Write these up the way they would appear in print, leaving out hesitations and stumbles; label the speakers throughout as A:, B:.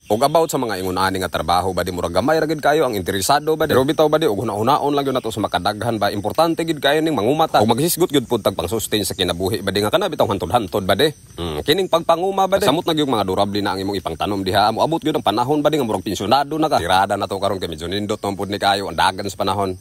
A: Og about sa mga ingon-ani nga trabaho ba di murag gamay ra gid kayo ang interesado ba di. Pero bitaw ba di og hunaon lang gyud nato sa makadaghan ba importante gid kayo ning mangumata og maghisgot gyud pud tag pang-sustain sa kinabuhi ba di nga kana bitaw hantod-hantod ba di. Kining pagpanguma ba di. Samot na gyud mga durable na ang imong ipangtanom diha. Moabot gyud ang panahon ba di nga murag pensyonado na ka. Tirada na to karon kay medyo nindot man pud ni kayo ang dagan sa panahon.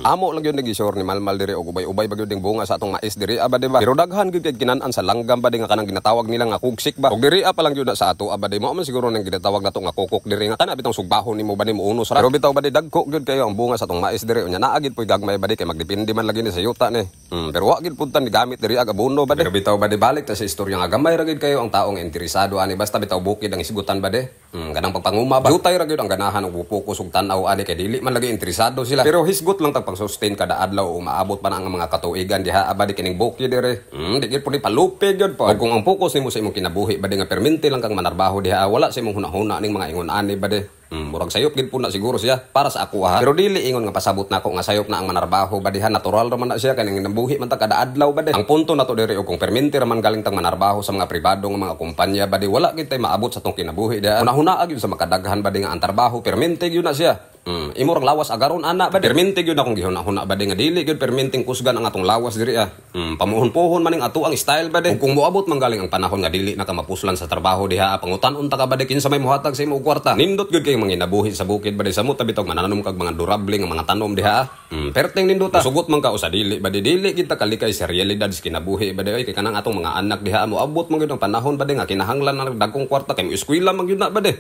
A: Amo lang yun nag-isure ni Malmal diri og ubay-ubay bagyo ding bunga sa atong mais diri aba diba. Pero daghan gyud kay kinan-an sa langgam ba di nga kanang ginatawag nila nga kugsik ba. Og diri pa lang yun na sa ato aba di mo man siguro nang ginatawag nato nga kukok diri nga kana bitong sugbahon nimo ba nimo unos ra. Pero bitaw ba di dagko gyud kayo ang bunga sa atong mais diri unya naa gid puy gagmay ba di kay magdepende man lagi ni sa yuta ni. Pero wa gid pud tan gamit diri ag abono ba di. Pero bitaw ba di balik ta sa istorya nga gamay ra gid kayo ang taong interesado ani basta bitaw bukid ang isgutan ba di. Ganang pagpanguma ba. Yutay ra gyud ang ganahan og bupokus og tan-aw ani kay dili man lagi interesado sila. Pero hisgot lang tag pang-sustain kada adlaw o maabot pa na ang mga katuigan diha aba di kining bukid dire. Di gid pud palupig gyud po. Og kung ang focus nimo sa imong kinabuhi ba di nga permente lang kang manarbaho diha wala sa imong hunahuna ning mga ingon-ani ba di. Murag sayop gid pud na siguro siya para sa ako ha. Pero dili ingon nga pasabot na ako nga sayop na ang manarbaho ba diha natural ra man na siya kaning nabuhi man ta kada adlaw ba di. Ang punto nato dire og kung permente ra man galing tang manarbaho sa mga pribado nga mga kumpanya ba di wala gid tay maabot sa tong kinabuhi diha. Hunahuna gyud sa makadaghan ba di nga ang trabaho permente gyud na siya. Imurang lawas agaron ana ba permente gyud akong gihuna-huna ba di nga dili gyud permenteng kusgan ang atong lawas diri pamuhon-pohon maning ato ang style ba di. Kung moabot man galing ang panahon nga dili na ka mapuslan sa trabaho diha pangutan-on ta ka ba di kinsa may mohatag sa imong kwarta nindot gyud kay manginabuhi sa bukid ba di samot tabitog mananom kag mga durable nga mga tanom diha perteng nindot ta sugot man ka usa dili ba di dili kita kalikay sa realidad sa kinabuhi ba di kay kanang atong mga anak diha moabot man gyud ang panahon ba di nga kinahanglan na dagkong kwarta kay mo eskwela man gyud na ba di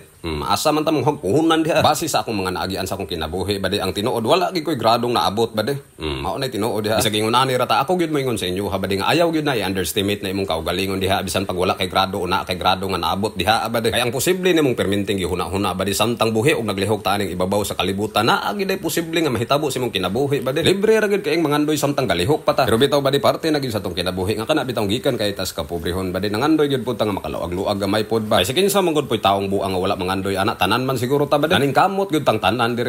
A: asa man ta mong puhunan diha base sa akong mga naagian akong kinabuhi ba di ang tinuod wala gid koy gradong naabot ba di mao nay tinuod diha bisag ingon-ani ra ta ako gid mo ingon sa inyo ha ba di nga ayaw gid na i-underestimate na imong kaugalingon diha bisan pag wala kay grado una kay grado nga naabot diha ba di kay ang posible nimong permenteng gihuna-huna ba di samtang buhi og naglihok ta aning ibabaw sa kalibutan naa gid ay posible nga mahitabo sa imong kinabuhi ba di libre ra gid kay mangandoy samtang galihok pa ta pero bitaw ba di parte na gid sa tong kinabuhi nga kana bitaw gikan kay tas kapobrehon ba di nangandoy gid pud ta nga makaluag-luag gamay pod ba sige kinsa man gud poy taong buang nga wala mangandoy ana tanan man siguro ta ba di naning kamot gud tang tanan dire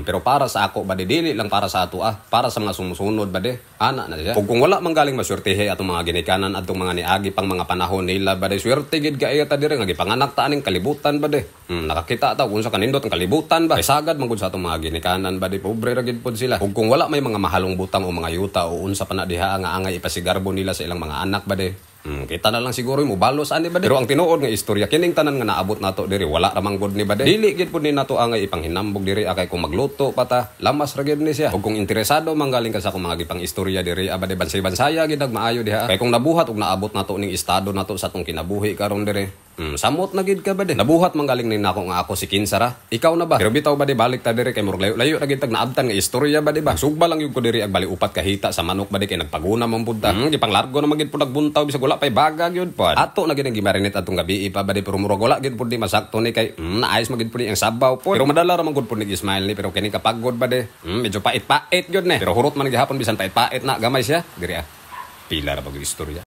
A: pero para sa ako ba di dili lang para sa ato para sa mga sumusunod ba di ana na siya ug kung wala man galing maswertehe atong mga ginikanan atong mga niagi pang mga panahon nila ba di swerte gid kay ta dire nga gipanganak ta aning kalibutan ba di nakakita ta kung sa kanindot ang kalibutan ba sagad man gud sa atong mga ginikanan ba di pobre ra gid pod sila ug kung wala may mga mahalong butang o mga yuta o unsa pa na diha nga angay ipasigarbo nila sa ilang mga anak ba di kita na lang siguro mo balos ani ba di pero ang tinuod nga istorya kining tanan nga naabot nato diri wala ra man gud ni ba di dili gid pud ni nato angay ipanghinambog diri akay kung magluto pata lamas ra gid ni siya ug kung interesado manggaling ka sa akong mga gipang istorya diri aba di bansay-bansaya gid maayo diha kay kung nabuhat ug naabot nato ning estado nato sa atong kinabuhi karon diri samot na gid ka ba di nabuhat manggaling ni nako nga ako si Kinsara ikaw na ba pero bitaw ba di balik ta diri kay murag layo ra gid tag naabtan nga istorya ba di ba sugba lang yun ko diri ag bali upat kahita sa manok ba di kay nagpaguna man pud ta gipang largo na magid pud nagbuntaw bisag wala pay baga gyud pod ato na gid ang gimarinate atong gabi pa ba di pero murag wala gid pud di masakto ni kay naayos magid pud ang sabaw pod pero madala ra man gud pud ni Ismail ni pero kini kapagod ba di medyo pait-pait gyud ni pero hurot man gihapon bisan pait-pait na gamay siya diri pila ra bagong istorya.